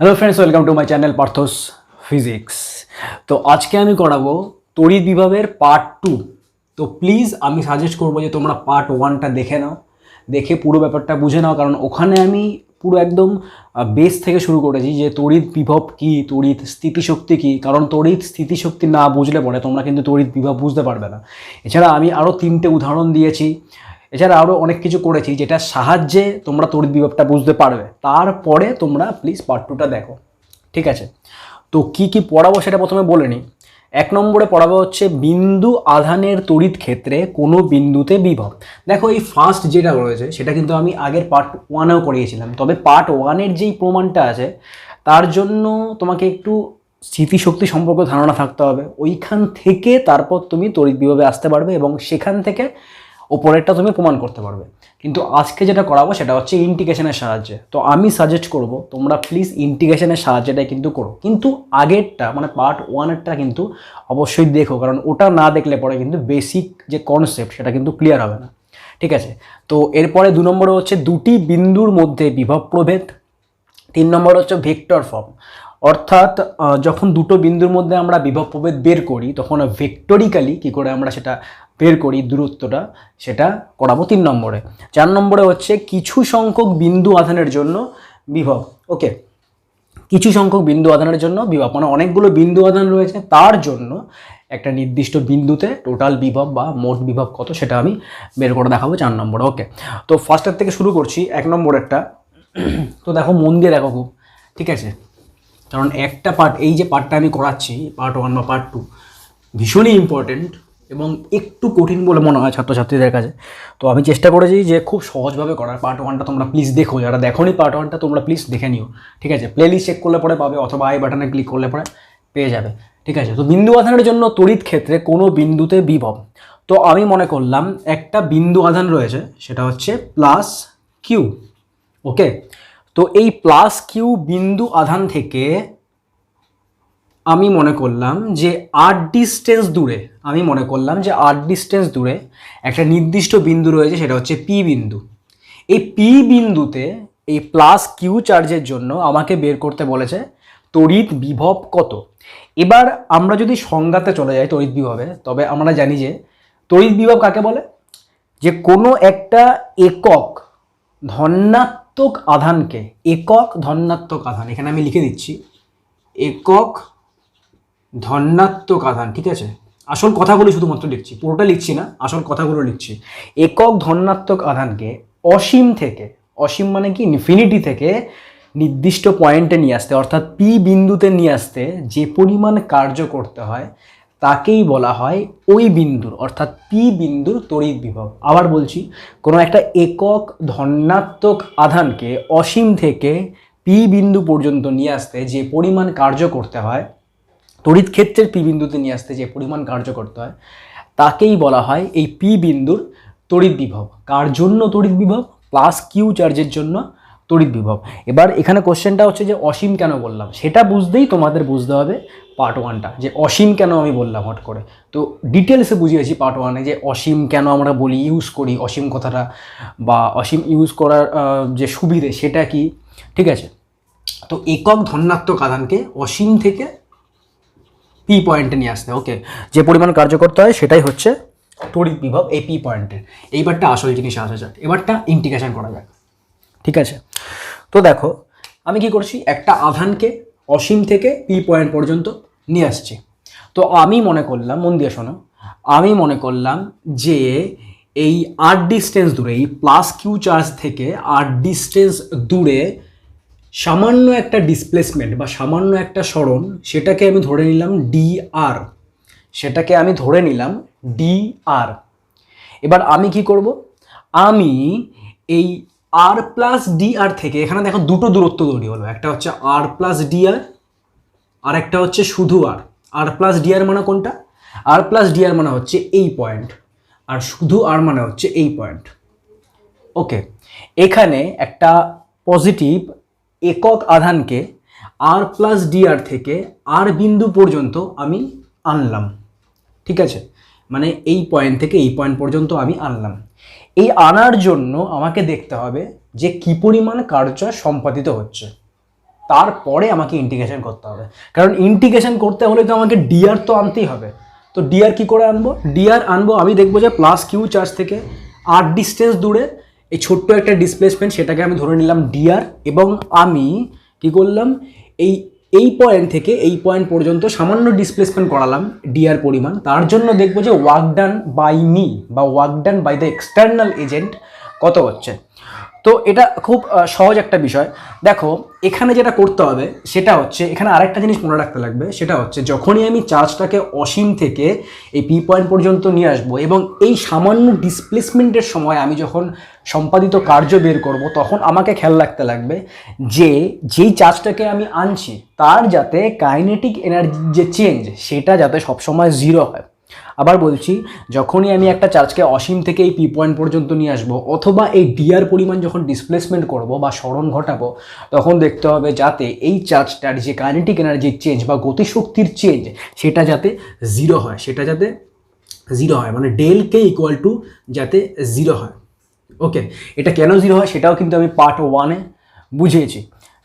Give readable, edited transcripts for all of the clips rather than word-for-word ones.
Hello friends, welcome to my channel Partha's physics. তো আজকে আমি করাবো তড়িৎ বিভবের পার্ট 2। তো প্লিজ আমি সাজেস্ট করবো যে তোমরা পার্ট 1টা দেখে নাও, দেখে পুরো ব্যাপারটা বুঝে নাও, কারণ ওখানে আমি পুরো একদম বেস থেকে শুরু করেছি যে তড়িৎ বিভব কী, তড়িৎ স্থিতিশক্তি কী। কারণ তড়িৎ স্থিতিশক্তি না বুঝলে পরে তোমরা কিন্তু তড়িৎ বিভব বুঝতে পারবে না। এছাড়া আমি আরও 3টে উদাহরণ দিয়েছি, এছাড়া আরও অনেক কিছু করেছি যেটার সাহায্যে তোমরা তড়িৎ বিভবটা বুঝতে পারবে। তারপরে তোমরা প্লিজ পার্ট 2টা দেখো, ঠিক আছে? তো কি কি পড়াবো সেটা প্রথমে বলে নিই। 1 নম্বরে পড়াবো হচ্ছে বিন্দু আধানের তড়িৎ ক্ষেত্রে কোনো বিন্দুতে বিভব। দেখো এই ফার্স্ট যেটা রয়েছে সেটা কিন্তু আমি আগের পার্ট 1এও করিয়েছিলাম, তবে পার্ট 1-এর যেই প্রমাণটা আছে তার জন্য তোমাকে একটু স্মৃতিশক্তি সম্পর্কে ধারণা থাকতে হবে। ওইখান থেকে তারপর তুমি তড়িৎ বিভবে আসতে পারবে এবং সেখান থেকে ওপরেরটা তুমি প্রমাণ করতে পারবে। কিন্তু আজকে যেটা করাবো সেটা হচ্ছে ইন্টিগ্রেশনের সাহায্যে। তো আমি সাজেস্ট করব তোমরা প্লিজ ইন্টিগ্রেশনের সাহায্যেটাই কিন্তু করো, কিন্তু আগেরটা মানে পার্ট 1-এরটা কিন্তু অবশ্যই দেখো, কারণ ওটা না দেখলে পরে কিন্তু বেসিক যে কনসেপ্ট সেটা কিন্তু ক্লিয়ার হবে না, ঠিক আছে? তো এরপরে 2 নম্বরে হচ্ছে দুটি বিন্দুর মধ্যে বিভব প্রভেদ। 3 নম্বর হচ্ছে ভেক্টর ফর্ম, অর্থাৎ যখন দুটো বিন্দুর মধ্যে আমরা বিভব প্রভেদ বের করি তখন ভেক্টরিক্যালি কী করে আমরা সেটা বের করি দূরত্বটা, সেটা করাবো 3 নম্বরে। 4 নম্বরে হচ্ছে কিছু সংখ্যক বিন্দু আধানের জন্য বিভব। ওকে, কিছু সংখ্যক বিন্দু আধানের জন্য বিভব মানে অনেকগুলো বিন্দু আধান রয়েছে, তার জন্য একটা নির্দিষ্ট বিন্দুতে টোটাল বিভব বা মোট বিভব কত সেটা আমি বের করে দেখাবো 4 নম্বরে। ওকে, তো ফার্স্টের থেকে শুরু করছি 1 নম্বরেরটা। তো দেখো, মন দিয়ে দেখো খুব, ঠিক আছে? কারণ একটা পার্ট, এই যে পার্টটা আমি করাচ্ছি পার্ট 1 বা পার্ট 2, ভীষণই ইম্পর্টেন্ট এবং একটু কঠিন বলে মনে হয় ছাত্রছাত্রীদের কাছে। তো আমি চেষ্টা করেছি যে খুব সহজভাবে করার। পার্ট 1টা তোমরা প্লিজ দেখো, যারা দেখোনি পার্ট 1টা তোমরা প্লিজ দেখে নিও, ঠিক আছে? প্লেলিস্ট চেক করলে পরে পাবে, অথবা আই বাটনে ক্লিক করলে পরে পেয়ে যাবে, ঠিক আছে? তো বিন্দু আধানের জন্য তড়িৎ ক্ষেত্রে কোনো বিন্দুতে বিভব। তো আমি মনে করলাম একটা বিন্দু আধান রয়েছে, সেটা হচ্ছে প্লাস কিউ। ওকে, তো এই প্লাস কিউ বিন্দু আধান থেকে আমি মনে করলাম যে আর ডিস্টেন্স দূরে একটা নির্দিষ্ট বিন্দু রয়েছে, সেটা হচ্ছে পি বিন্দু। এই পি বিন্দুতে এই প্লাস কিউ চার্জের জন্য আমাকে বের করতে বলেছে তড়িৎ বিভব কত। এবার আমরা যদি সংজ্ঞাতে চলে যাই তড়িৎ বিভবে, তবে আমরা জানি যে তড়িৎ বিভব কাকে বলে, যে কোনো একটা একক ধনাত্মক আধানকে, একক ধনাত্মক আধান, এখানে আমি লিখে দিচ্ছি একক ধনাত্মক আধান, ঠিক আছে? আসল কথাগুলো শুধুমাত্র লিখছি, পুরোটা লিখছি না, আসল কথাগুলো লিখছি। একক ধনাত্মক আধানকে অসীম থেকে, অসীম মানে কি ইনফিনিটি থেকে নির্দিষ্ট পয়েন্টে নিয়ে আসতে, অর্থাৎ পি বিন্দুতে নিয়ে আসতে যে পরিমাণ কার্য করতে হয় তাকেই বলা হয় ওই বিন্দুর, অর্থাৎ পি বিন্দুর তড়িৎ বিভব। আবার বলছি, কোনো একটা একক ধনাত্মক আধানকে অসীম থেকে পি বিন্দু পর্যন্ত নিয়ে আসতে যে পরিমাণ কার্য করতে হয়, তড়িৎ ক্ষেত্রের পি বিন্দুতে নিয়ে আসতে যে পরিমাণ কার্য করতে হয় তাকেই বলা হয় এই পি বিন্দুর তড়িৎ বিভব। কার জন্য তড়িৎ বিভব? প্লাস কিউ চার্জের জন্য তড়িৎ বিভব। এবার এখানে কোশ্চেনটা হচ্ছে যে অসীম কেন বললাম, সেটা বুঝতেই তোমাদের বুঝতে হবে পার্ট 1টা, যে অসীম কেন আমি বললাম হট করে। তো ডিটেলসে বুঝিয়েছি পার্ট 1-এ যে অসীম কেন আমরা বলি, ইউজ করি অসীম কথাটা, বা অসীম ইউজ করার যে সুবিধে সেটা কি, ঠিক আছে? তো একক ধনাত্মক আধানকে অসীম থেকে পি পয়েন্টে নিয়ে আসতে, ওকে, যে পরিমাণ কার্য করতে হয় সেটাই হচ্ছে তড়িৎ বিভব এই পি পয়েন্টের। এইবারটা আসল জিনিস আসা যাক, এবারটা ইন্টিগ্রেশন করা যাক, ঠিক আছে? তো দেখো, আমি কি করছি, একটা আধানকে অসীম থেকে পি পয়েন্ট পর্যন্ত নিয়ে আসছি। তো আমি মনে করলাম, মন দিয়ে শোনো, আমি মনে করলাম যে এই আর ডিস্টেন্স দূরে, এই প্লাস কিউ চার্জ থেকে আর ডিস্টেন্স দূরে সামান্য একটা ডিসপ্লেসমেন্ট বা সামান্য একটা সরণ, সেটাকে আমি ধরে নিলাম ডি আর। এবার আমি কি করব, আমি এই আর প্লাস ডি আর থেকে, এখানে দেখো দুটো দূরত্ব তৈরি হলো, একটা হচ্ছে আর প্লাস ডি আর একটা হচ্ছে শুধু আর প্লাস ডি আর মানে কোনটা, আর প্লাস ডি আর মানে হচ্ছে এই পয়েন্ট, আর শুধু আর মানে হচ্ছে এই পয়েন্ট। ওকে, এখানে একটা পজিটিভ একক আধানকে আর প্লাস ডি আর থেকে আর বিন্দু পর্যন্ত আমি আনলাম, ঠিক আছে? মানে এই পয়েন্ট থেকে এই পয়েন্ট পর্যন্ত আমি আনলাম। এই আনার জন্য আমাকে দেখতে হবে যে কি পরিমাণ কার্য সম্পাদিত হচ্ছে, তারপরে আমাকে ইন্টিগ্রেশন করতে হবে, কারণ ইন্টিগ্রেশন করতে হলে তো আমাকে ডিআর তো আনতেই হবে। তো ডিআর কী করে আনবো? ডিআর আনবো, আমি দেখবো যে প্লাস কিউ চার্জ থেকে আর ডিস্টেন্স দূরে এই ছোট্ট একটা ডিসপ্লেসমেন্ট, সেটাকে আমি ধরে নিলাম ডিআর, এবং আমি কি করলাম, এই পয়েন্ট থেকে এই পয়েন্ট পর্যন্ত সামান্য ডিসপ্লেসমেন্ট করালাম ডিআর পরিমাণ। তার জন্য দেখবো যে ওয়ার্ক ডান বাই মি বা work done by the external agent কত হচ্ছে। তো এটা খুব সহজ একটা বিষয়। দেখো এখানে যেটা করতে হবে সেটা হচ্ছে, এখানে আরেকটা জিনিস মনে রাখতে লাগবে, সেটা হচ্ছে যখনই আমি চার্জটাকে অসীম থেকে এই পি পয়েন্ট পর্যন্ত নিয়ে আসবো এবং এই সামান্য ডিসপ্লেসমেন্টের সময় আমি যখন সম্পাদিত কার্য বের করব, তখন আমাকে খেয়াল রাখতে লাগবে যে যেই চার্জটাকে আমি আনছি তার যাতে কাইনেটিক এনার্জি যে চেঞ্জ সেটা যাতে সবসময় জিরো হয়। আবার বলছি, যখনই আমি একটা চার্জকে অসীম থেকে এই পি পয়েন্ট পর্যন্ত নিয়ে আসবো অথবা এই ডিআর পরিমাণ যখন ডিসপ্লেসমেন্ট করব বা সরণ ঘটাবো, তখন দেখতে হবে যাতে এই চার্জটার যে কাইনেটিক এনার্জির চেঞ্জ বা গতিশক্তির চেঞ্জ সেটা যাতে জিরো হয়, সেটা যাতে জিরো হয়, মানে ডেল কে ইকুয়াল টু যাতে জিরো হয়। ওকে, এটা কেন জিরো হয় সেটাও কিন্তু আমি পার্ট 1-এ বুঝিয়েছি।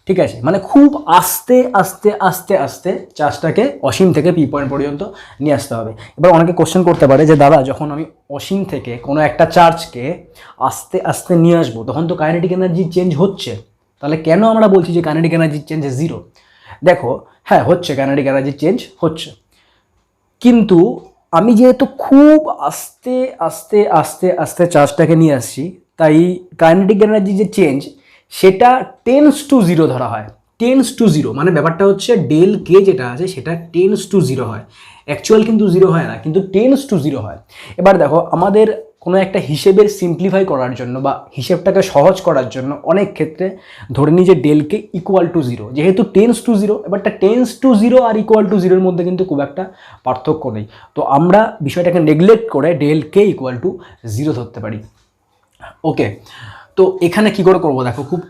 ঠিক আছে, মানে খুব আস্তে আস্তে আস্তে আস্তে চার্জটাকে অসীম থেকে পি পয়েন্ট পর্যন্ত নিয়ে আসতে হবে। এবার অনেকে কোশ্চেন করতে পারে যে দাদা, যখন আমি অসীম থেকে কোনো একটা চার্জকে আস্তে আস্তে নিয়ে আসবো তখন তো কাইনেটিক এনার্জি চেঞ্জ হচ্ছে, তাহলে কেন আমরা বলছি যে কাইনেটিক এনার্জি চেঞ্জ জিরো? দেখো, হ্যাঁ হচ্ছে, কাইনেটিক এনার্জি চেঞ্জ হচ্ছে, কিন্তু আমি যেহেতু খুব আস্তে আস্তে আস্তে আস্তে চার্জটাকে নিয়ে আসছি, তাই কাইনেটিক এনার্জি যে চেঞ্জ সেটা টেন্স টু জিরো ধরা হয়। টেন্স টু জিরো মানে ব্যাপারটা হচ্ছে ডেল কে যেটা আছে সেটা টেন্স টু জিরো হয়, অ্যাকচুয়াল কিন্তু জিরো হয় না, কিন্তু টেন্স টু জিরো হয়। এবার দেখো, আমাদের কোনো একটা হিসেবের সিম্পলিফাই করার জন্য বা হিসেবটাকে সহজ করার জন্য অনেক ক্ষেত্রে ধরে নিই যে ডেলকে ইকুয়াল টু জিরো, যেহেতু টেন্স টু জিরো, এবারটা টেন্স টু জিরো আর ইকুয়াল টু জিরোর মধ্যে কিন্তু খুব একটা পার্থক্য নেই। তো আমরা বিষয়টাকে নেগলেক্ট করে ডেলকে ইকুয়াল টু জিরো ধরতে পারি। ওকে, তো এখানে কি করে করবো? দেখো খুব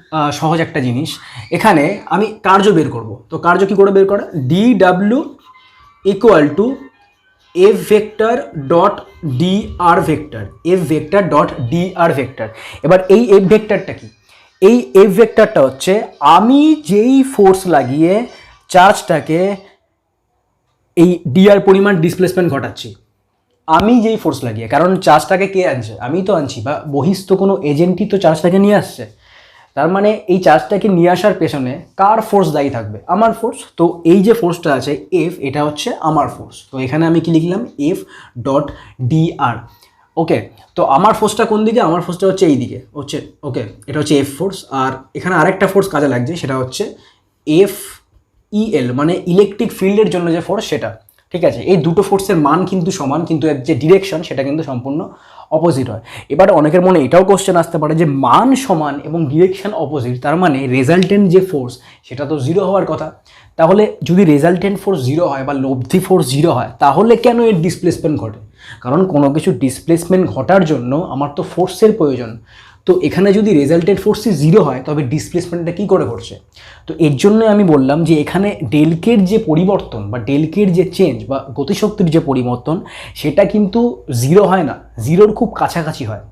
সহজ একটা জিনিস, এখানে আমি কার্য বের করব। তো কার্য কি করে বের করা? D W equal to F vector dot D R vector, F vector dot D R vector. এবার এই এফ ভেক্টরটা কি? এই এফ ভেক্টরটা হচ্ছে আমি যেই ফোর্স লাগিয়ে চার্জটাকে এই ডিআর পরিমাণ ডিসপ্লেসমেন্ট ঘটাচ্ছি, আমি যেই ফোর্স লাগিয়ে, কারণ চার্জটাকে কে আনছে? আমি তো আনছি, বা বহিস্থ কোনো এজেন্টই তো চার্জটাকে নিয়ে আসছে। তার মানে এই চার্জটাকে নিয়ে আসার পেছনে কার ফোর্স দায়ী থাকবে? আমার ফোর্স। তো এই যে ফোর্সটা আছে এফ, এটা হচ্ছে আমার ফোর্স। তো এখানে আমি কি লিখলাম? F dot D R. ওকে, তো আমার ফোর্সটা কোন দিকে? আমার ফোর্সটা হচ্ছে এই দিকে হচ্ছে। ওকে, এটা হচ্ছে এফ ফোর্স, আর এখানে আরেকটা ফোর্স কাজে লাগছে, সেটা হচ্ছে এফ ইএল, মানে ইলেকট্রিক ফিল্ডের জন্য যে ফোর্স সেটা। ঠিক আছে, এই দুটো ফোর্সের মান কিন্তু সমান, কিন্তু এর যে ডিরেকশন সেটা কিন্তু সম্পূর্ণ অপোজিট হয়। এবার অনেকের মনে এটাও কোশ্চেন আসতে পারে যে মান সমান এবং ডিরেকশন অপোজিট, তার মানে রেজাল্টেন্ট যে ফোর্স সেটা তো জিরো হওয়ার কথা। তাহলে যদি রেজাল্টেন্ট ফোর্স জিরো হয় বা লব্ধি ফোর্স জিরো হয়, তাহলে কেন এর ডিসপ্লেসমেন্ট ঘটে? কারণ কোনো কিছু ডিসপ্লেসমেন্ট ঘটার জন্য আমার তো ফোর্সের প্রয়োজন। তো এখানে যদি রেজাল্টেড ফোর্সই জিরো হয় তবে ডিসপ্লেসমেন্টটা কী করে ঘটছে? তো এর জন্য আমি বললাম যে এখানে ডেলকের যে পরিবর্তন বা ডেলকের যে চেঞ্জ বা গতিশক্তির যে পরিবর্তন সেটা কিন্তু জিরো হয় না, জিরোর খুব কাছাকাছি হয়।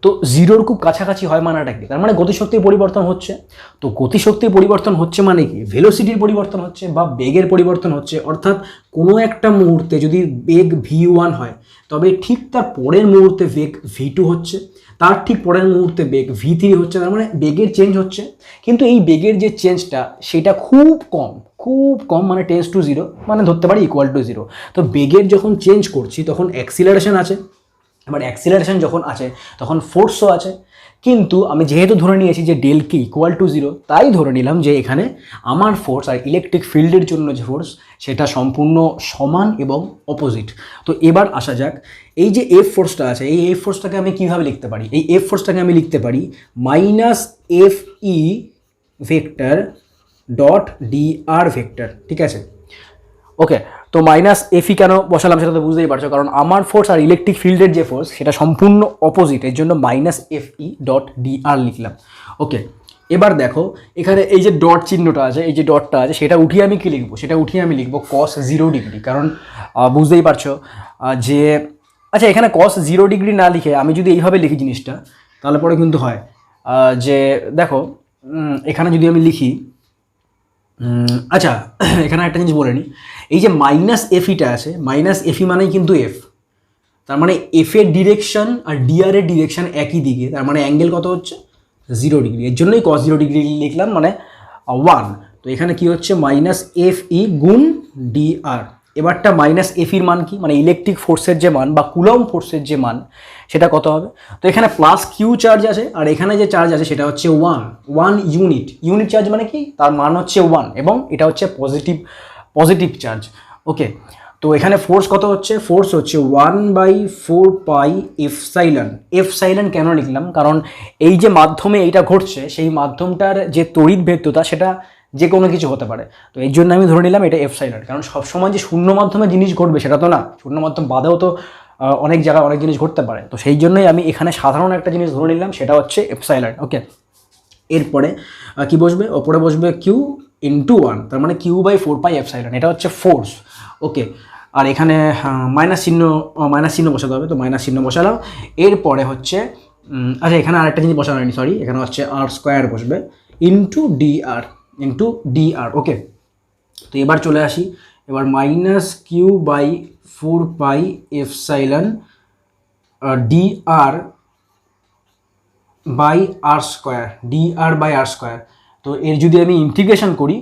তো জিরোর খুব কাছাকাছি হয় মানেটা কি? তার মানে গতিশক্তির পরিবর্তন হচ্ছে। তো গতিশক্তির পরিবর্তন হচ্ছে মানে কি? ভেলোসিটির পরিবর্তন হচ্ছে বা বেগের পরিবর্তন হচ্ছে। অর্থাৎ কোনো একটা মুহূর্তে যদি বেগ v1 হয়, তবে ঠিক তার পরের মুহূর্তে বেগ v2 হচ্ছে, তার ঠিক পরের মুহূর্তে বেগ v3 হচ্ছে। তার মানে বেগের চেঞ্জ হচ্ছে, কিন্তু এই বেগের যে চেঞ্জটা সেটা খুব কম, খুব কম, মানে টেন্স টু জিরো, মানে ধরতে পারি ইকুয়াল টু জিরো। তো বেগের যখন চেঞ্জ করছি তখন অ্যাক্সিলারেশন আছে, এবার অ্যাক্সিলারেশন যখন আছে তখন ফোর্সও আছে। কিন্তু আমি যেহেতু ধরে নিয়েছি যে ডেল কে ইকুয়াল টু জিরো, তাই ধরে নিলাম যে এখানে আমার ফোর্স আর ইলেকট্রিক ফিল্ডের জন্য যে ফোর্স সেটা সম্পূর্ণ সমান এবং অপোজিট। তো এবার আসা যাক, এই যে এফ ফোর্সটা আছে, এই এফ ফোর্সটাকে আমি কীভাবে লিখতে পারি? এই এফ ফোর্সটাকে আমি লিখতে পারি minus F E vector dot D R vector. ঠিক আছে, ওকে। তো মাইনাস এফই কেন বসালাম সেটা তো বুঝতেই পারছো, কারণ আমার ফোর্স আর ইলেকট্রিক ফিল্ডের যে ফোর্স সেটা সম্পূর্ণ অপোজিট, এর জন্য minus F E dot D R লিখলাম। ওকে, এবার দেখো এখানে এই যে ডট চিহ্নটা আছে, এই যে ডটটা আছে, সেটা উঠিয়ে আমি কি লিখবো? সেটা উঠিয়ে আমি লিখবো কস 0 ডিগ্রি, কারণ বুঝতেই পারছো যে আচ্ছা, এখানে কস 0 ডিগ্রি না লিখে আমি যদি এইভাবে লিখি জিনিসটা, তাহলে পরে কিন্তু হয় যে দেখো এখানে যদি আমি লিখি আচ্ছা, এখানে একটা জিনিস বলে নিই, এই যে মাইনাস এফিটা আছে, মাইনাস এফি মানেই কিন্তু এফ, তার মানে এফ এর ডিরেকশন আর ডিআর এর ডিরেকশন একই দিকে, তার মানে অ্যাঙ্গেল কত হচ্ছে 0 ডিগ্রি, এর জন্যই cos 0 ডিগ্রি লিখলাম, মানে 1। তো এখানে কি হচ্ছে মাইনাস এফ ই গুণ ডিআর। এবারটা মাইনাস এফির মান কি, মানে ইলেকট্রিক ফোর্সের যে মান বা কুলম ফোর্সের যে মান সেটা কত হবে। তো এখানে প্লাস কিউ চার্জ আছে আর এখানে যে চার্জ আছে সেটা হচ্ছে 1 ইউনিট। ইউনিট চার্জ মানে কি, তার মান হচ্ছে 1 এবং এটা হচ্ছে পজিটিভ চার্জ। ওকে, তো এখানে ফোর্স কত হচ্ছে, ফোর্স হচ্ছে 1/4 পাই এফসাইলন। এফসাইলন কেন লিখলাম, কারণ এই যে মাধ্যমে এইটা ঘটছে সেই মাধ্যমটার যে তড়িৎ ভেদ্যতা সেটা যে কোনো কিছু হতে পারে, তো এই জন্য আমি ধরে নিলাম এটা এফসাইলন। কারণ সবসময় যে শূন্য মাধ্যমে জিনিস ঘটবে সেটা তো না, শূন্য মাধ্যম বাদেও তো অনেক জায়গায় অনেক জিনিস ঘটতে পারে, তো সেই জন্যই আমি এখানে সাধারণ একটা জিনিস ধরে নিলাম, সেটা হচ্ছে এফসাইলন। ওকে, এরপরে কি বসবে, ওপরে বসবে কিউ ইন্টু 1, তার মানে Q/4 পাই এফসাইলন, এটা হচ্ছে ফোর্স। ওকে, আর এখানে মাইনাস চিহ্ন বসাতে হবে, তো মাইনাস চিহ্ন বসালাম। এরপরে হচ্ছে আচ্ছা, এখানে আরেকটা জিনিস বসানো হয়নি, সরি, এখানে হচ্ছে r² বসবে ইন্টু ডিআর। ওকে, তো এবার চলে আসি, এবার -Q/4 পাই এফসাইলন dr/r², তো এর যদি আমি ইন্টিগ্রেশন করি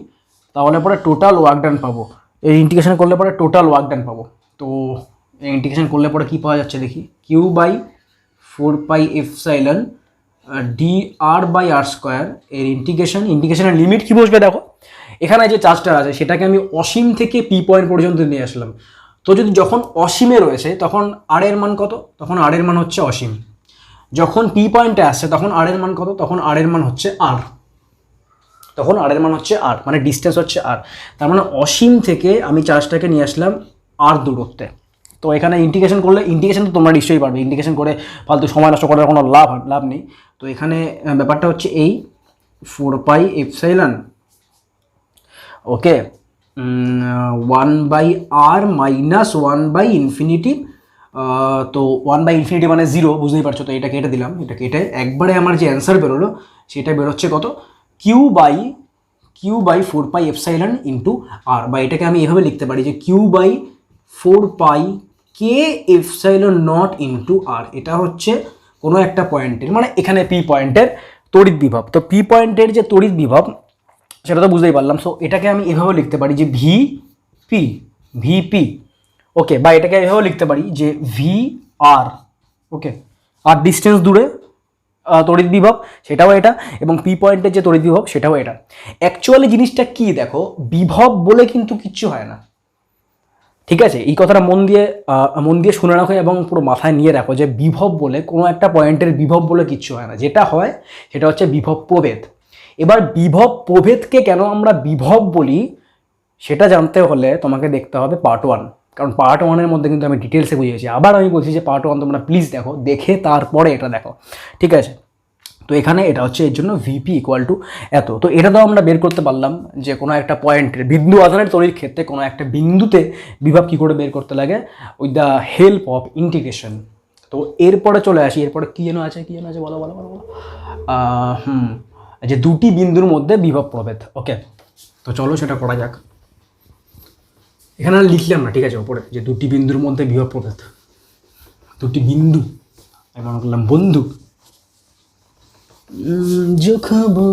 তাহলে পরে টোটাল ওয়ার্ক ডান পাবো, এর ইন্টিগ্রেশন করলে পরে টোটাল ওয়ার্ক ডান পাবো। তো ইন্টিগ্রেশন করলে পরে কী পাওয়া যাচ্ছে দেখি, Q/4 পাই এফসাইলন dr/r², এর ইন্টিগ্রেশনের লিমিট কী বসবে দেখো, এখানে যে চার্জটা আছে সেটাকে আমি অসীম থেকে পি পয়েন্ট পর্যন্ত নিয়ে আসলাম। তো যদি যখন অসীমে রয়েছে তখন আর এর মান কত, তখন আর এর মান হচ্ছে অসীম। যখন পি পয়েন্টে আসছে তখন আর এর মান কত, তখন আর এর মান হচ্ছে আর, মানে ডিস্টেন্স হচ্ছে আর। তার মানে অসীম থেকে আমি চার্জটাকে নিয়ে আসলাম আর দূরত্বে। তো এখানে ইন্টিগ্রেশন করলে, ইন্টিগ্রেশন তো তোমরা নিশ্চয়ই পারবে, ইন্টিগ্রেশন করে ফালতু সময় নষ্ট করার কোনো লাভ নেই। তো এখানে ব্যাপারটা হচ্ছে এই 4 পাই এপসাইলন, ওকে, 1/r মাইনাস 1/ইনফিনিটি। তো 1/ইনফিনিটি মানে 0, বুঝতেই পারছো, তো এটা কেটে দিলাম, এটা কেটে একবারে আমার যে অ্যান্সার বেরোলো সেটা বেরোচ্ছে কত, Q/4 পাই এপসাইলন ইন্টু আর, বা এটাকে আমি এভাবে লিখতে পারি যে Q/4 পাই কে এপসাইলন নট ইন্টু আর। এটা হচ্ছে কোনো একটা পয়েন্টের, মানে এখানে পি পয়েন্টের তড়িৎ বিভব। তো পি পয়েন্টের যে তড়িৎ বিভব সেটা তো বুঝতেই পারলাম, সো এটাকে আমি এভাবে লিখতে পারি যে ভিপি, ওকে, বা এটাকে এভাবেও লিখতে পারি যে VR। ওকে, আর ডিস্টেন্স দূরে তড়িৎ বিভব সেটাও এটা, এবং পি পয়েন্টের যে তড়িৎ বিভব সেটাও এটা। অ্যাকচুয়ালি জিনিসটা কি দেখো, বিভব বলে কিন্তু কিচ্ছু হয় না, ঠিক আছে, এই কথাটা মন দিয়ে শুনে রাখো এবং পুরো মাথায় নিয়ে রাখো যে বিভব বলে কোনো একটা পয়েন্টের বিভব বলে কিচ্ছু হয় না, যেটা হয় সেটা হচ্ছে বিভব প্রভেদ। এবার বিভব প্রভেদকে কেন আমরা বিভব বলি সেটা জানতে হলে তোমাকে দেখতে হবে পার্ট 1, কারণ পার্ট 1-এর মধ্যে কিন্তু আমি ডিটেলসে বুঝিয়েছি। আবার আমি বলছি যে পার্ট 1 তোমরা প্লিজ দেখো, দেখে তারপরে এটা দেখো, ঠিক আছে। তো এখানে এটা হচ্ছে এর জন্য ভিপি ইকুয়াল টু এত। তো এটা তো আমরা বের করতে পারলাম যে কোনো একটা পয়েন্টের বিন্দু আধানের তড়িৎ ক্ষেত্রে কোনো একটা বিন্দুতে বিভব কী করে বের করতে লাগে, with the help of integration. তো এরপরে চলে আসি, এরপরে কী যেন আছে বলো যে দুটি বিন্দুর মধ্যে বিভব প্রভেদ। ওকে, তো চলো সেটা করা যাক। এখানে আর লিখলাম না, ঠিক আছে, ওপরে যে দুটি বিন্দুর মধ্যে বিভব প্রভেদ, দুটি বিন্দু, আমি মনে করলাম বন্ধু। जो ख्वाबों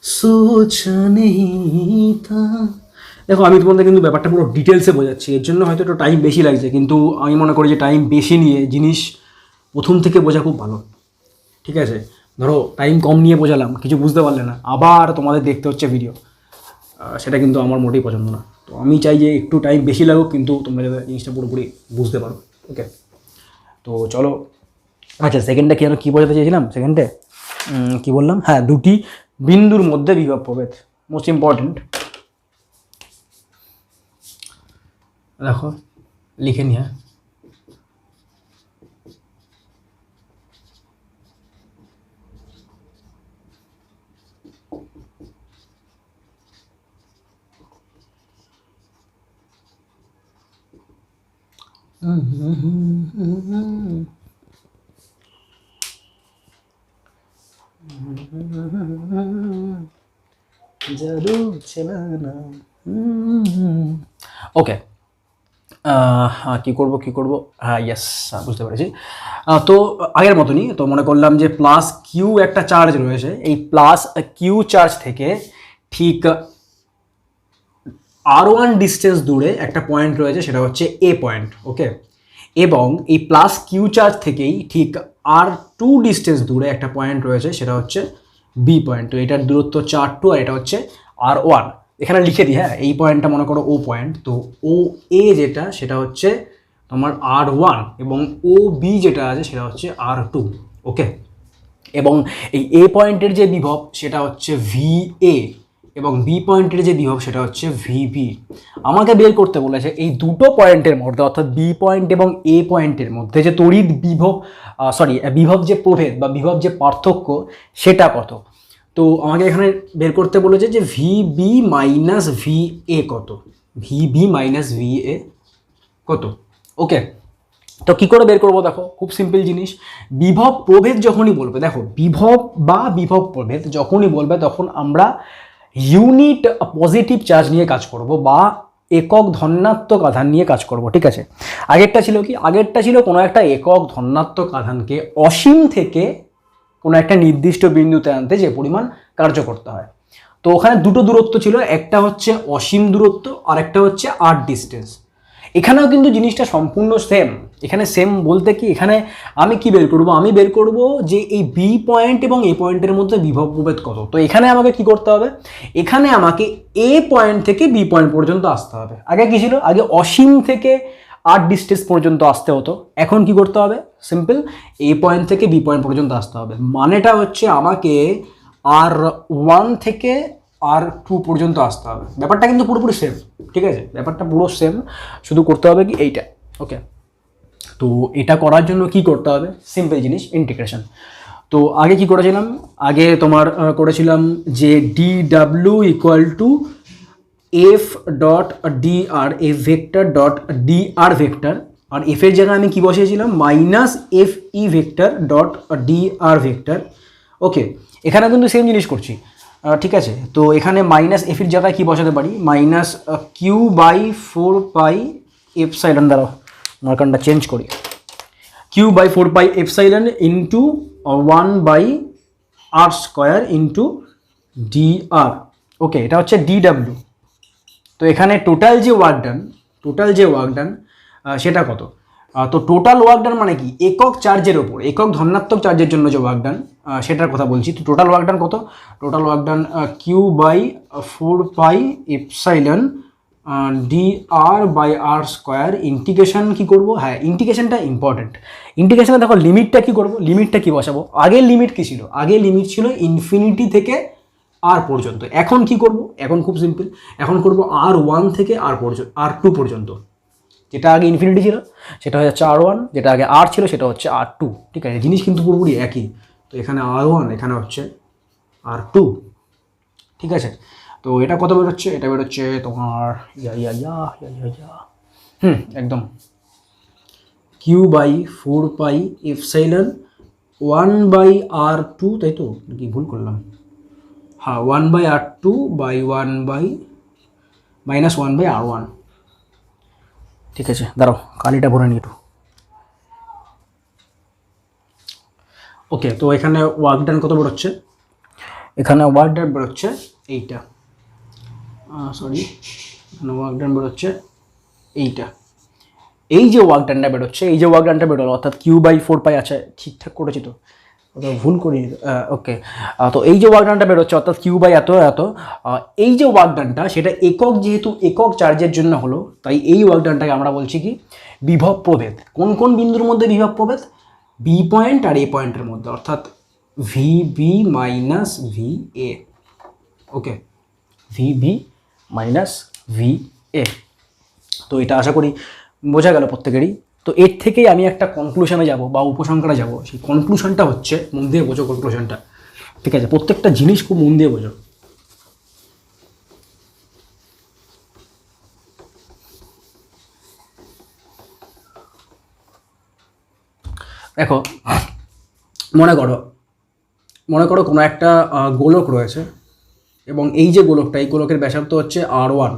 सोचा नहीं था। দেখো আমি তোমাদের কিন্তু ব্যাপারটা পুরো ডিটেলসে বোঝাচ্ছি, এর জন্য হয়তো একটু টাইম বেশি লাগছে, কিন্তু আমি মনে করি যে টাইম বেশি নিয়ে জিনিস প্রথম থেকে বোঝা খুব ভালো, ঠিক আছে। ধরো টাইম কম নিয়ে বোঝালাম, কিছু বুঝতে পারলে না, আবার তোমাদের দেখতে হচ্ছে ভিডিও, সেটা কিন্তু আমার মোটেই পছন্দ না। তো আমি চাই যে একটু টাইম বেশি লাগুক, কিন্তু তোমরা যাতে জিনিসটা পুরোপুরি বুঝতে পারো। ওকে, তো চলো। আচ্ছা, সেকেন্ডটা কী বোঝাতে চেয়েছিলাম, সেকেন্ডে কী বললাম, হ্যাঁ, দুটি বিন্দুর মধ্যে বিভব প্রভেদ, মোস্ট ইম্পর্টেন্ট। দেখো লিখে নি, হ্যাঁ, জাদু চালানা। ওকে, কি করব, হ্যাঁ ইয়েস, বুঝতে পেরেছি। তো আগের মতনই, তো মনে করলাম যে প্লাস কিউ একটা চার্জ রয়েছে, এই প্লাস কিউ চার্জ থেকে ঠিক R1 ডিস্টেন্স দূরে একটা পয়েন্ট রয়েছে, সেটা হচ্ছে এ পয়েন্ট। ওকে, এবং এই প্লাস কিউ চার্জ থেকেই ঠিক R2 ডিস্টেন্স দূরে একটা পয়েন্ট রয়েছে, সেটা হচ্ছে বি পয়েন্ট। তো এটার দূরত্ব হচ্ছে R2 আর এটা হচ্ছে R1। এখানে লিখে দিই, হ্যাঁ, এই পয়েন্টটা মনে করো ও পয়েন্ট, তো ও এ যেটা সেটা হচ্ছে তোমার R1 এবং ও বি যেটা আছে সেটা হচ্ছে R2। ওকে, এবং এই এ পয়েন্টের যে বিভব সেটা হচ্ছে ভি এ এবং বি পয়েন্টের যে বিভব সেটা হচ্ছে ভিবি। আমাকে বের করতে বলেছে এই দুটো পয়েন্টের মধ্যে, অর্থাৎ বি পয়েন্ট এবং এ পয়েন্টের মধ্যে যে তড়িৎ বিভব, বিভব যে প্রভেদ বা বিভব যে পার্থক্য সেটা কত। তো আমাকে এখানে বের করতে বলেছে যে ভিবি মাইনাস ভি এ কত, ভিবি মাইনাস ভি এ কত। ওকে, তো কী করে বের করবো, দেখো খুব সিম্পল জিনিস। বিভব প্রভেদ যখনই বলবে, দেখো বিভব বা বিভব প্রভেদ যখনই বলবে তখন আমরা ইউনিট পজিটিভ চার্জ নিয়ে কাজ করব বা একক ধনাত্মক আধান নিয়ে কাজ করব, ঠিক আছে। আগেরটা ছিল কি, আগেরটা ছিল কোনো একটা একক ধনাত্মক আধানকে অসীম থেকে কোনো একটা নির্দিষ্ট বিন্দুতে আনতে যে পরিমাণ কার্য করতে হয়। তো ওখানে দুটো দূরত্ব ছিল, একটা হচ্ছে অসীম দূরত্ব আর একটা হচ্ছে আর ডিস্টেন্স। এখানেও কিন্তু জিনিসটা সম্পূর্ণ সেম। এখানে সেম বলতে কি, এখানে আমি কি বের করব, আমি বের করব যে এই বি পয়েন্ট এবং এ পয়েন্টের মধ্যে বিভব প্রভেদ কত। তো এখানে আমাকে কি করতে হবে, এখানে আমাকে এ পয়েন্ট থেকে বি পয়েন্ট পর্যন্ত আসতে হবে। আগে কি ছিল, আগে অসীম থেকে আর ডিস্টেন্স পর্যন্ত আসতে হতো, এখন কি করতে হবে, সিম্পল, এ পয়েন্ট থেকে বি পয়েন্ট পর্যন্ত আসতে হবে। মানেটা হচ্ছে আমাকে R1 থেকে R2 পর্যন্ত আসতে হবে। ব্যাপারটা কিন্তু পুরোপুরি সেম, ঠিক আছে, ব্যাপারটা পুরো সেম, শুধু করতে হবে কি এইটা। ওকে, তো এটা করার জন্য কি করতে হবে, সিম্পল জিনিস, ইন্টিগ্রেশন। তো আগে কি করেছিলাম, আগে তোমার করেছিলাম যে D W equal to F dot D R, F vector dot D R vector, আর এফ এর জায়গায় আমি কি বসিয়েছিলাম minus F E vector dot D R vector. Okay, এখানে কিন্তু সেম জিনিস করছি, ঠিক আছে। তো এখানে মাইনাস এফ এর জায়গায় কি বসাতে পারি, minus Q by 4 pi epsilon, দ্বারা মার্কারটা চেঞ্জ করি, Q by 4 pi epsilon into 1/r² into D R. Okay, এটা হচ্ছে ডি ডাব্লিউ। তো এখানে টোটাল যে ওয়ার্ক ডান সেটা কত। তো টোটাল ওয়ার্ক ডান মানে কি, একক চার্জের ওপর, একক ধনাত্মক চার্জের জন্য যে ওয়ার্ক ডান সেটার কথা বলছি। তো টোটাল ওয়ার্ক ডান কত, total work done Q by 4 pi epsilon D R by R² integration কি করব, হ্যাঁ ইন্টিগ্রেশনটা ইম্পর্টেন্ট। ইন্টিগ্রেশনে দেখো লিমিটটা কি করব, লিমিটটা কি বসাবো, আগের লিমিট কি ছিল, আগের লিমিট ছিল ইনফিনিটি থেকে আর পর্যন্ত। এখন কি করব, এখন খুব সিম্পল, এখন করব R1 থেকে R2 পর্যন্ত। যেটা আগে ইনফিনিটি ছিল সেটা হয়ে যাচ্ছে R1, যেটা আগে আর ছিল সেটা হচ্ছে R2, ঠিক আছে, জিনিস কিন্তু পুরোপুরি একই। তো এখানে R1, এখানে হচ্ছে R2, ঠিক আছে। তো এটা কত বেরোচ্ছে, এটা বেরোচ্ছে তোমার একদম Q by 4 pi epsilon 1/r2, তাই তো কি ভুল করলাম, হ্যাঁ 1/r2 বাই 1/-1/r1, ঠিক আছে। দাঁড়াও কালিটা ভরে নিই একটু। ওকে, তো এখানে ওয়ার্ক ডান কত বেরোচ্ছে, এখানে ওয়ার্ক ডান বেরোচ্ছে এইটা, সরি, এখানে ওয়ার্ক ডান বেরোচ্ছে এইটা। এই যে ওয়ার্ক ডানটা বেরোচ্ছে, এই যে ওয়ার্ক ডানটা বেরোলো, অর্থাৎ কিউ বাই 4 পাই আছে, ঠিকঠাক করেছি তো, ভুল করি, ওকে। তো এই যে ওয়ার্ক ডানটা বেরোচ্ছে অর্থাৎ কিউ বাই এত, এই যে ওয়ার্ক ডানটা সেটা একক, যেহেতু একক চার্জের জন্য হলো, তাই এই ওয়ার্ক ডানটাকে আমরা বলছি কি বিভব প্রভেদ। কোন কোন বিন্দুর মধ্যে বিভব প্রভেদ, বি পয়েন্ট আর এ পয়েন্টের মধ্যে, অর্থাৎ VB minus V A. Okay, VB minus V A. তো এটা আশা করি বোঝা গেল প্রত্যেকেরই। তো এর থেকেই আমি একটা কনক্লুশনে যাব বা উপসংহারে যাব, সেই কনক্লুশনটা হচ্ছে, মন দিয়ে বোঝো কনক্লুশনটা, ঠিক আছে, প্রত্যেকটা জিনিস খুব মন দিয়ে বোঝো। দেখো মনে করো কোনো একটা গোলক রয়েছে, এবং এই যে গোলকটা, এই গোলকের ব্যাসার্ধ হচ্ছে R1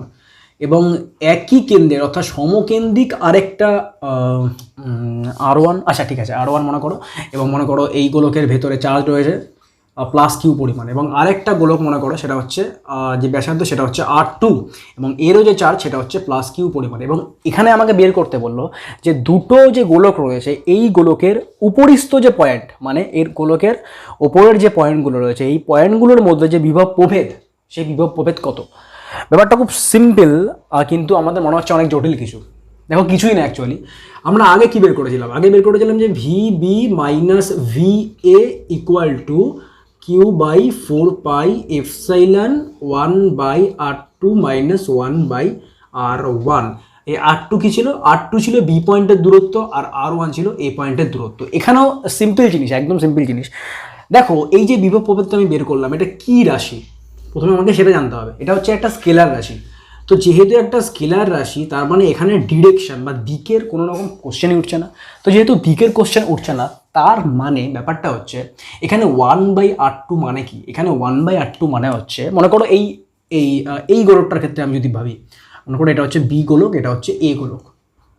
এবং একই কেন্দ্রের অর্থাৎ সমকেন্দ্রিক আরেকটা R1, আচ্ছা ঠিক আছে R1 মনে করো, এবং মনে করো এই গোলকের ভেতরে চার্জ রয়েছে +Q পরিমাণ, এবং আরেকটা গোলক মনে করো সেটা হচ্ছে যে ব্যাসার্ধ সেটা হচ্ছে R2 এবং এরও যে চার্জ সেটা হচ্ছে +Q পরিমাণ। এবং এখানে আমাকে বের করতে বললো যে দুটো যে গোলক রয়েছে এই গোলকের উপরিস্থ যে পয়েন্ট, মানে এর গোলকের ওপরের যে পয়েন্টগুলো রয়েছে এই পয়েন্টগুলোর মধ্যে যে বিভব প্রভেদ, সেই বিভব প্রভেদ কত। ব্যাপারটা খুব সিম্পল, কিন্তু আমাদের মনে হচ্ছে অনেক জটিল কিছু। দেখো কিছুই না, অ্যাকচুয়ালি আমরা আগে কি বের করেছিলাম, আগে বের করেছিলাম যে VB minus VA equal to Q/4πε1/R2 minus 1/R1। এই R2 কি ছিল, R2 ছিল B পয়েন্টের দূরত্ব আর R1 ছিল A পয়েন্টের দূরত্ব। এখানেও সিম্পল জিনিস, একদম সিম্পল জিনিস। দেখো এই যে বিভব প্রভেদটা আমি বের করলাম, এটা কি রাশি, প্রথমে আমাকে সেটা জানতে হবে। এটা হচ্ছে একটা স্কেলার রাশি। তো যেহেতু একটা স্কেলার রাশি তার মানে এখানে ডিরেকশন বা দিকের কোনো রকম কোশ্চেনই উঠছে না। তো যেহেতু দিকের কোশ্চেন উঠছে না তার মানে ব্যাপারটা হচ্ছে এখানে 1/R2 মানে কি, এখানে 1/R2 মানে হচ্ছে মনে করো এই এই এই গোলকটার ক্ষেত্রে আমি যদি ভাবি, মনে করো এটা হচ্ছে বি গোলক, এটা হচ্ছে এ গোলক।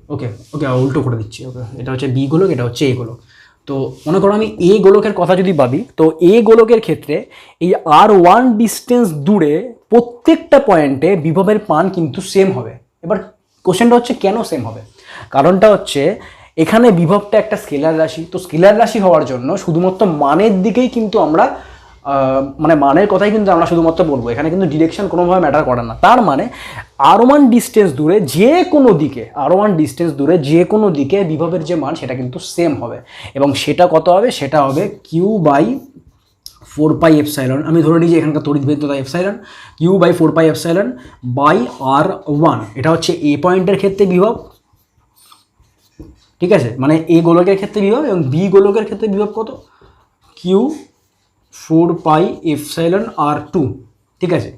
ওকে ওকে উল্টো করে দিচ্ছি। ওকে এটা হচ্ছে বি গোলক, এটা হচ্ছে এ গোলক। তো মনে করো আমি এ গোলকের কথা যদি ভাবি, তো এ গোলকের ক্ষেত্রে এই R1 ডিস্টেন্স দূরে প্রত্যেকটা পয়েন্টে বিভবের মান কিন্তু সেম হবে। এবার কোশ্চেনটা হচ্ছে কেন সেম হবে, কারণটা হচ্ছে এখানে বিভবটা একটা স্কেলার রাশি। তো স্কেলার রাশি হওয়ার জন্য শুধুমাত্র মানের দিকেই কিন্তু আমরা মানে মানের কথাই কিন্তু আমরা শুধুমাত্র বলবো, এখানে কিন্তু ডিরেকশন কোনোভাবে ম্যাটার করে না। তার মানে R1 ডিস্টেন্স দূরে যে কোনো দিকে, R1 ডিস্টেন্স দূরে যে কোনো দিকে বিভবের যে মান সেটা কিন্তু সেম হবে। এবং সেটা কত হবে, সেটা হবে Q/4πε, আমি ধরে নিই যে এখানকার তড়িৎভেদ্যতা এপসাইলন, Q/4πε/R1। এটা হচ্ছে এ পয়েন্টের ক্ষেত্রে বিভব, ঠিক আছে, মানে এ গোলকের ক্ষেত্রে বিভব, এবং বি গোলকের ক্ষেত্রে বিভব কত, Q/4πε/R2, ঠিক আছে।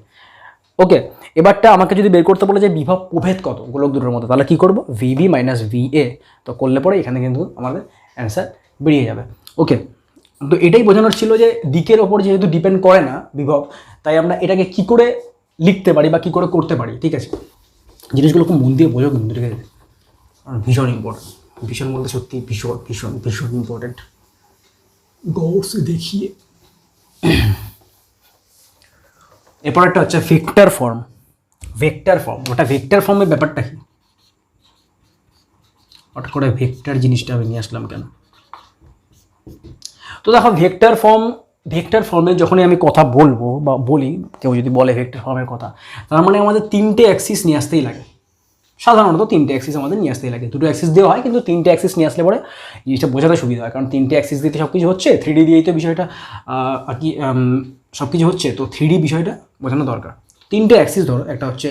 ওকে এবারটা আমাকে যদি বের করতে বলে যে বিভব প্রভেদ কত গোলক দুটোর মধ্যে, তাহলে কী করবো, VB মাইনাস VA। তো করলে পরে এখানে কিন্তু আমাদের অ্যান্সার বেরিয়ে যাবে। ওকে তো এটাই বোঝানোর ছিল যে দিকের ওপর যেহেতু ডিপেন্ড করে না বিভব, তাই আমরা এটাকে কি করে লিখতে পারি বা কী করে করতে পারি, ঠিক আছে। জিনিসগুলো খুব মন দিয়ে বোঝো কিন্তু, ঠিক আছে, ভীষণ ইম্পর্টেন্ট, ভীষণ বলতে সত্যি ভীষণ ভীষণ ভীষণ ইম্পর্টেন্ট। গৌর সে দেখিয়ে এরপর একটা হচ্ছে ভেক্টর ফর্ম। ভেক্টর ফর্ম, ওটা ভেক্টর ফর্মের ব্যাপারটা কি, হঠাৎ করে ভেক্টর জিনিসটা আমি নিয়ে আসলাম কেন। তো দেখো ভেক্টর ফর্ম, ভেক্টর ফর্মের যখনই আমি কথা বলবো বা বলি, কেউ যদি বলে ভেক্টর ফর্মের কথা, তার মানে আমাদের তিনটে অ্যাক্সিস নিয়ে আসতেই লাগে। সাধারণত তিনটে অ্যাক্সিস আমাদের নিয়ে আসতেই লাগে, দুটো অ্যাক্সিস দেওয়া হয় কিন্তু তিনটে অ্যাক্সিস নিয়ে আসলে পরে জিনিসটা বোঝাতে সুবিধা হয়, কারণ তিনটে অ্যাক্সিস দিতে সব কিছু হচ্ছে, 3D দিয়েই তো বিষয়টা আর কি সব কিছু হচ্ছে, তো 3D বিষয়টা বোঝানো দরকার। তিনটে অ্যাক্সিস ধরো, একটা হচ্ছে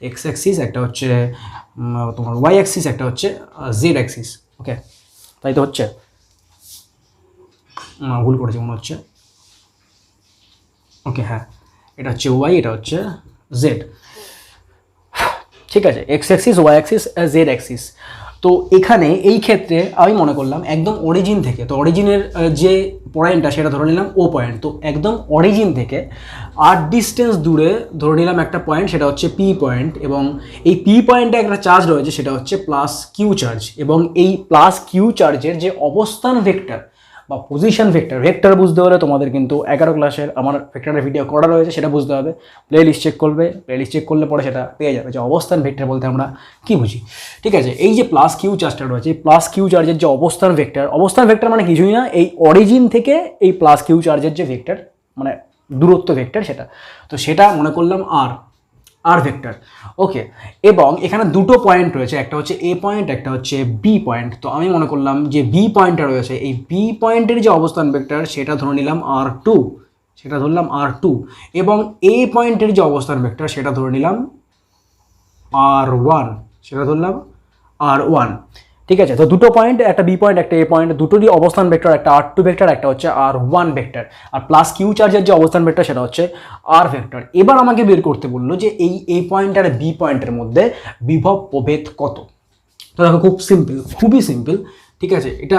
এক্স অ্যাক্সিস, একটা হচ্ছে তোমার ওয়াই অ্যাক্সিস, একটা হচ্ছে জেড অ্যাক্সিস। ওকে তাই তো হচ্ছে, ভুল করেছি মনে হচ্ছে। ওকে হ্যাঁ, এটা হচ্ছে ওয়াই, এটা হচ্ছে জেড, ঠিক আছে, X axis, Y axis, Z axis. তো এখানে এই ক্ষেত্রে আমি মনে করলাম একদম অরিজিন থেকে, তো অরিজিনের যে পয়েন্টটা সেটা ধরে নিলাম ও পয়েন্ট, তো একদম অরিজিন থেকে আর ডিস্টেন্স দূরে ধরে নিলাম একটা পয়েন্ট, সেটা হচ্ছে পি পয়েন্ট, এবং এই পি পয়েন্টে একটা চার্জ রয়েছে সেটা হচ্ছে +Q চার্জ, এবং এই +Q চার্জের যে অবস্থান ভেক্টর বা পজিশন ভেক্টর, ভেক্টর বুঝতে হলে তোমাদের কিন্তু 11 ক্লাসের আমার ভেক্টরের ভিডিও করা রয়েছে, সেটা বুঝতে হবে। প্লেলিস্ট চেক করবে, প্লেলিস্ট চেক করলে পরে সেটা পেয়ে যাবে যে অবস্থান ভেক্টর বলতে আমরা কি বুঝি, ঠিক আছে। এই যে +Q চার্জটা রয়েছে, এই +Q চার্জের যে অবস্থান ভেক্টর, অবস্থান ভেক্টর মানে কিছুই না, এই অরিজিন থেকে এই +Q চার্জের যে ভেক্টর মানে দূরত্ব ভেক্টর সেটা, তো সেটা মনে করলাম আর ভেক্টর। ওকে এবং এখানে দুটো পয়েন্ট রয়েছে, একটা হচ্ছে এ পয়েন্ট, একটা হচ্ছে বি পয়েন্ট। তো আমি মনে করলাম যে বি পয়েন্টটা রয়েছে, এই বি পয়েন্টের যে অবস্থান ভেক্টর সেটা ধরে নিলাম R2, সেটা ধরলাম R2, এবং এ পয়েন্টের যে অবস্থান ভেক্টর সেটা ধরে নিলাম R1, সেটা ধরলাম R1, ঠিক আছে। তো দুটো পয়েন্ট, একটা বি পয়েন্ট, একটা এ পয়েন্ট, দুটোরই অবস্থান ভেক্টর, একটা R2 ভেক্টর, একটা হচ্ছে R1 ভেক্টর, আর +Q চার্জের যে অবস্থান ভেক্টর সেটা হচ্ছে R ভেক্টর। এবার আমাকে বের করতে বললো যে এই এ পয়েন্ট আর বি পয়েন্টের মধ্যে বিভব প্রভেদ কত। তো দেখো খুব সিম্পল, খুবই সিম্পল, ঠিক আছে। এটা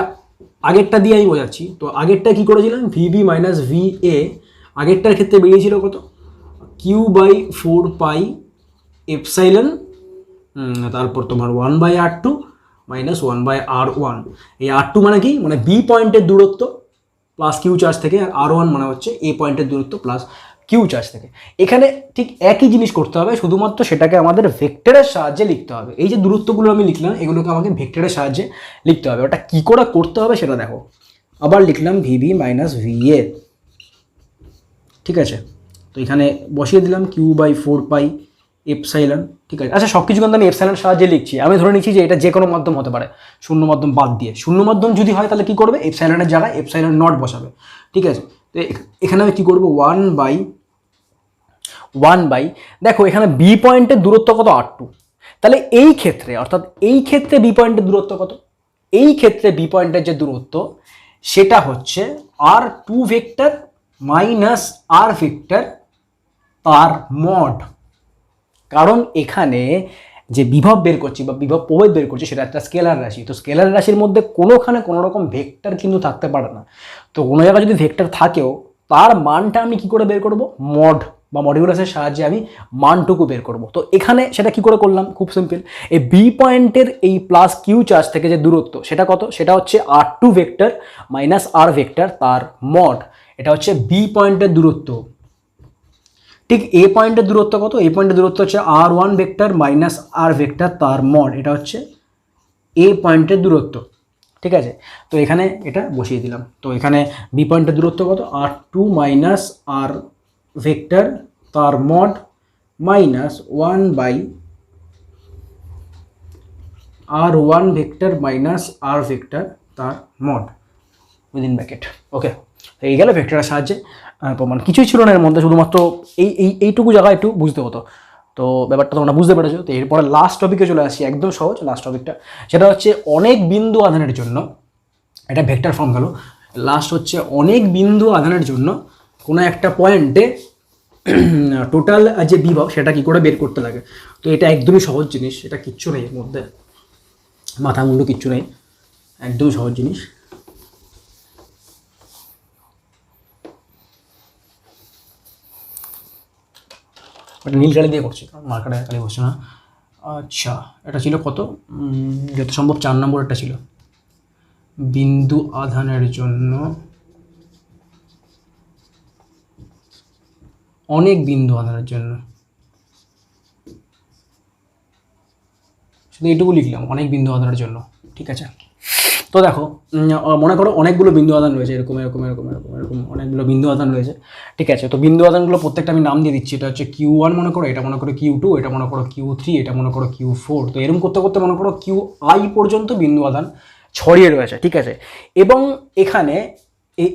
আগেরটা দিয়ে আমি বোঝাচ্ছি। তো আগেরটা কি করেছিলাম, VB মাইনাস VA, আগেরটার ক্ষেত্রে বেরিয়েছিল কত, q/4 এপসাইলন তারপর তোমার 1/r2 মাইনাস 1/r1। এই r2 মানে কি, মানে বি পয়েন্টের দূরত্ব প্লাস কিউ চার্জ থেকে, আর r1 মানে হচ্ছে এ পয়েন্টের দূরত্ব প্লাস কিউ চার্জ থেকে। এখানে ঠিক একই জিনিস করতে হবে, শুধুমাত্র সেটাকে আমাদের ভেক্টরের সাহায্যে লিখতে হবে। এই যে দূরত্বগুলো আমি লিখলাম এগুলোকে আমাকে ভেক্টরের সাহায্যে লিখতে হবে। ওটা কী করে করতে হবে সেটা দেখো। আবার লিখলাম ভিবি মাইনাস ভিএ, ঠিক আছে। তো এখানে বসিয়ে দিলাম q/4 এপসাইলন, ঠিক আছে। আচ্ছা, সব কিছু কিন্তু আমি এপসাইলনের সাহায্যে লিখছি। আমি ধরে নিচ্ছি যে এটা যে কোনো মাধ্যম হতে পারে, শূন্য মাধ্যম বাদ দিয়ে। শূন্য মাধ্যম যদি হয় তাহলে কী করবে, এপসাইলনের জায়গায় এপসাইলন নট বসাবে, ঠিক আছে। তো এখানে আমি কী করবো, 1/1 দেখো এখানে বি পয়েন্টের দূরত্ব কত, r2। তাহলে এই ক্ষেত্রে, অর্থাৎ এই ক্ষেত্রে বি পয়েন্টের দূরত্ব কত, এই ক্ষেত্রে বি পয়েন্টের যে দূরত্ব সেটা হচ্ছে r2 vector minus r vector তার মড। কারণ এখানে যে বিভব বের করছি বা বিভব প্রভেদ বের করছি সেটা একটা স্কেলার রাশি। তো স্কেলার রাশির মধ্যে কোনোখানে কোনো রকম ভেক্টর কিন্তু থাকতে পারে না। তো কোনো জায়গায় যদি ভেক্টর থাকেও তার মানটা আমি কি করে বের করব, মড বা মডিউলাসের সাহায্যে আমি মানটুকু বের করব। তো এখানে সেটা কি করে করলাম, খুব সিম্পল। এই বি পয়েন্টের এই প্লাস কিউ চার্জ থেকে যে দূরত্ব সেটা কত, সেটা হচ্ছে r2 vector minus r vector তার মড। এটা হচ্ছে বি পয়েন্টের দূরত্ব। ঠিক এ পয়েন্টের দূরত্ব কত, এ পয়েন্টের দূরত্ব হচ্ছে r1 vector minus r vector তার মড। এটা হচ্ছে এ পয়েন্টের দূরত্ব, ঠিক আছে। তো এখানে এটা বসিয়ে দিলাম। তো এখানে বি পয়েন্টের দূরত্ব কত, r2 মাইনাস r ভেক্টর তার mod minus 1/r1 vector minus r vector তার মড উইদিন ব্র্যাকেট। ওকে, এই গেল ভেক্টরের সাহায্যে প্রমাণ। কিছুই ছিল না এর মধ্যে, শুধুমাত্র এইটুকু জায়গা একটু বুঝতে হতো। তো ব্যাপারটা তোমরা বুঝতে পেরেছো। তো এরপরে লাস্ট টপিকে চলে আসি, একদম সহজ লাস্ট টপিকটা। সেটা হচ্ছে অনেক বিন্দু আধানের জন্য, এটা ভেক্টর ফর্ম গেল। লাস্ট হচ্ছে অনেক বিন্দু আধানের জন্য কোনো একটা পয়েন্টে টোটাল যে বিভব সেটা কি করে বের করতে লাগে। তো এটা একদমই সহজ জিনিস, এটা কিচ্ছু নেই এর মধ্যে, মাথা মুন্ডু কিচ্ছু নেই, একদমই সহজ জিনিস। এটা নীল কালি দিয়ে করছি, মার্কারে কালি বসছে না। আচ্ছা, এটা ছিল কত, যত সম্ভব 4 নম্বর একটা ছিল, বিন্দু আধানের জন্য অনেক বিন্দু আধানের জন্য, শুধু এইটুকু লিখলাম, অনেক বিন্দু আধানের জন্য, ঠিক আছে। তো দেখো, মনে করো অনেকগুলো বিন্দু আধান রয়েছে, এরকম এরকম এরকম এরকম এরকম অনেকগুলো বিন্দু আধান রয়েছে, ঠিক আছে। তো বিন্দু আধানগুলো প্রত্যেকটা আমি নাম দিয়ে দিচ্ছি। এটা হচ্ছে Q1 মনে করো, এটা মনে করো Q2, এটা মনে করো Q3, এটা মনে করো Q4। তো এরকম করতে করতে মনে করো Qi পর্যন্ত বিন্দু আধান ছড়িয়ে রয়েছে, ঠিক আছে। এবং এখানে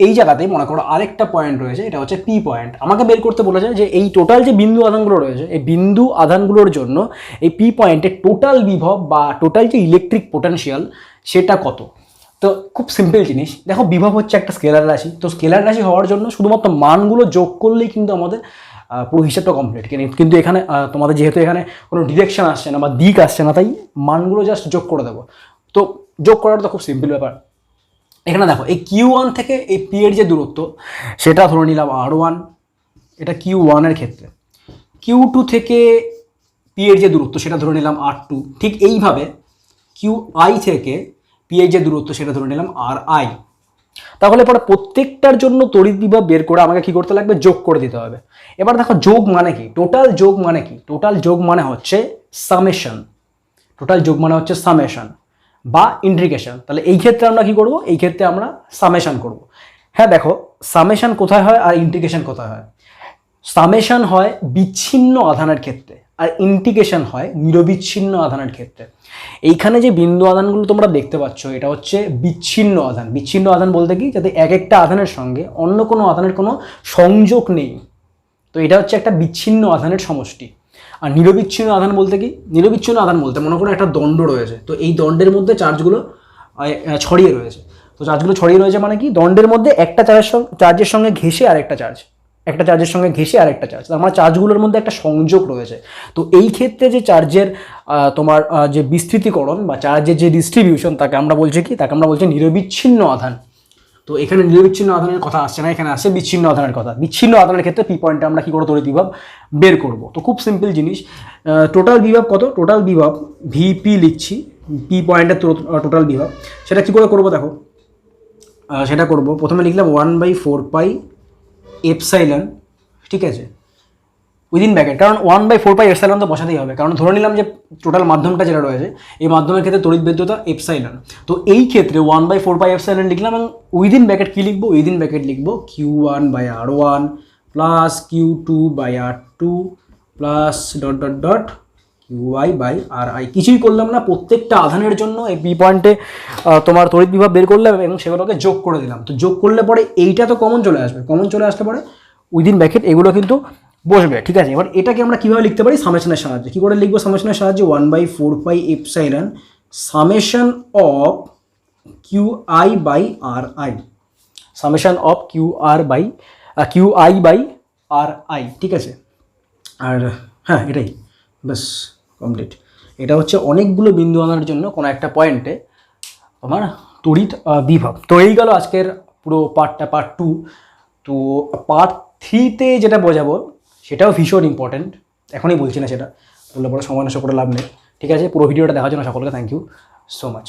এই জায়গাতেই মনে করো আরেকটা পয়েন্ট রয়েছে, এটা হচ্ছে পি পয়েন্ট। আমাকে বের করতে বলেছে যে এই টোটাল যে বিন্দু আধানগুলো রয়েছে, এই বিন্দু আধানগুলোর জন্য এই পি পয়েন্টের টোটাল বিভব বা টোটাল যে ইলেকট্রিক পোটেনশিয়াল সেটা কত। তো খুব সিম্পল জিনিস, দেখো বিভব হচ্ছে একটা স্কেলার রাশি। তো স্কেলার রাশি হওয়ার জন্য শুধুমাত্র মানগুলো যোগ করলেই কিন্তু আমাদের পুরো হিসাবটা কমপ্লিট। কিন্তু এখানে তোমাদের যেহেতু এখানে কোনো ডিরেকশন আসছে না বা দিক আসছে না, তাই মানগুলো জাস্ট যোগ করে দেবো। তো যোগ করাটা তো খুব সিম্পল ব্যাপার। এখানে দেখো এই Q1 থেকে এই P এর যে দূরত্ব সেটা ধরে নিলাম r1, এটা Q1 এর ক্ষেত্রে। Q2 থেকে P এর যে দূরত্ব সেটা ধরে নিলাম r2। ঠিক এইভাবে QI থেকে P এর যে দূরত্ব সেটা ধরে নিলাম ri। তাহলে পরে প্রত্যেকটার জন্য তড়িৎ বিভব বের করে আমাকে কি করতে লাগবে, যোগ করে দিতে হবে। এবার দেখো যোগ মানে কি, টোটাল যোগ মানে কি, টোটাল যোগ মানে হচ্ছে সামেশন, টোটাল যোগ মানে হচ্ছে সামেশন বা ইন্টিগ্রেশন। তাহলে এই ক্ষেত্রে আমরা কি করব, এই ক্ষেত্রে আমরা সামেশন করব। হ্যাঁ দেখো, সামেশন কোথায় হয় আর ইন্টিগ্রেশন কোথায় হয়। সামেশন হয় বিচ্ছিন্ন আধানের ক্ষেত্রে আর ইন্টিগ্রেশন হয় নিরবিচ্ছিন্ন আধানের ক্ষেত্রে। এইখানে যে বিন্দু আধানগুলো তোমরা দেখতে পাচ্ছ এটা হচ্ছে বিচ্ছিন্ন আধান। বিচ্ছিন্ন আধান বলতে কি, যাতে এক একটা আধানের সঙ্গে অন্য কোনো আধানের কোনো সংযোগ নেই। তো এটা হচ্ছে একটা বিচ্ছিন্ন আধানের সমষ্টি। আর নিরবিচ্ছিন্ন আধান বলতে কি, নিরবিচ্ছিন্ন আধান বলতে মনে করো একটা দণ্ড রয়েছে, তো এই দণ্ডের মধ্যে চার্জগুলো ছড়িয়ে রয়েছে। তো চার্জগুলো ছড়িয়ে রয়েছে মানে কি, দণ্ডের মধ্যে একটা চার্জের সঙ্গে ঘেঁষে আরেকটা চার্জ, একটা চার্জের সঙ্গে ঘেঁষে আরেকটা চার্জ, আমার চার্জগুলোর মধ্যে একটা সংযোগ রয়েছে। তো এই ক্ষেত্রে যে চার্জের তোমার যে বিস্তৃতিকরণ বা চার্জের যে ডিস্ট্রিবিউশন তাকে আমরা বলছি কি, তাকে আমরা বলছি নিরবিচ্ছিন্ন আধান। তো এখানে নিরবিচ্ছিন্ন আধানের কথা আসছে না, এখানে আসছে বিচ্ছিন্ন আধানের কথা। বিচ্ছিন্ন আধানের ক্ষেত্রে পি পয়েন্টে আমরা কী করে তড়িৎ বিভব বের করব? তো খুব সিম্পল জিনিস, টোটাল বিভব কত? টোটাল বিভব ভিপি লিখছি, পি পয়েন্টের টোটাল বিভব। সেটা কী করে করবো দেখো, সেটা করব প্রথমে লিখলাম 1/4 এপসাইলন, ঠিক আছে, উইদিন ব্র্যাকেট, কারণ 1/4 এপসাইলন তো বসাতেই হবে, কারণ ধরে নিলাম যে টোটাল মাধ্যমটা যেটা রয়েছে এই মাধ্যমের ক্ষেত্রে তড়িৎ বিদ্যুৎ এপসাইলন। তো এই ক্ষেত্রে 1/4 এপসাইলন লিখলাম এবং উইদিন ব্র্যাকেট কী লিখবো? উইদিন ব্র্যাকেট লিখবো Q1/R1 plus Q2/R2 plus dot dot dot QI/RI। কিছুই করলাম না, প্রত্যেকটা আধানের জন্য এই পি পয়েন্টে তোমার তড়িৎ বিভব বের করলাম এবং সেগুলোকে যোগ করে দিলাম। তো যোগ করলে পরে এইটা তো কমন চলে আসবে, কমন চলে আসলে পরে উইদিন ব্র্যাকেট এগুলো কিন্তু বসবে, ঠিক আছে। এবার এটাকে আমরা কীভাবে লিখতে পারি? সামেশনের সাহায্যে। কী করে লিখবো সামেশনের সাহায্যে? 1/4 epsilon summation of QI/RI, summation of QI/RI, ঠিক আছে। আর হ্যাঁ, এটাই ব্যাস কমপ্লিট। এটা হচ্ছে অনেকগুলো বিন্দু আনার জন্য কোনো একটা পয়েন্টে আমার তড়িৎ বিভব। তো এই গেল আজকের পুরো পার্টটা, পার্ট 2। তো পার্ট 3তে যেটা বোঝাবো সেটাও ভীষণ ইম্পর্ট্যান্ট, এখনই বলছি না সেটা, বললে পরে সময় নষ্ট করে লাভ নেই, ঠিক আছে। পুরো ভিডিওটা দেখার জন্য সকলকে থ্যাংক ইউ সো মাচ।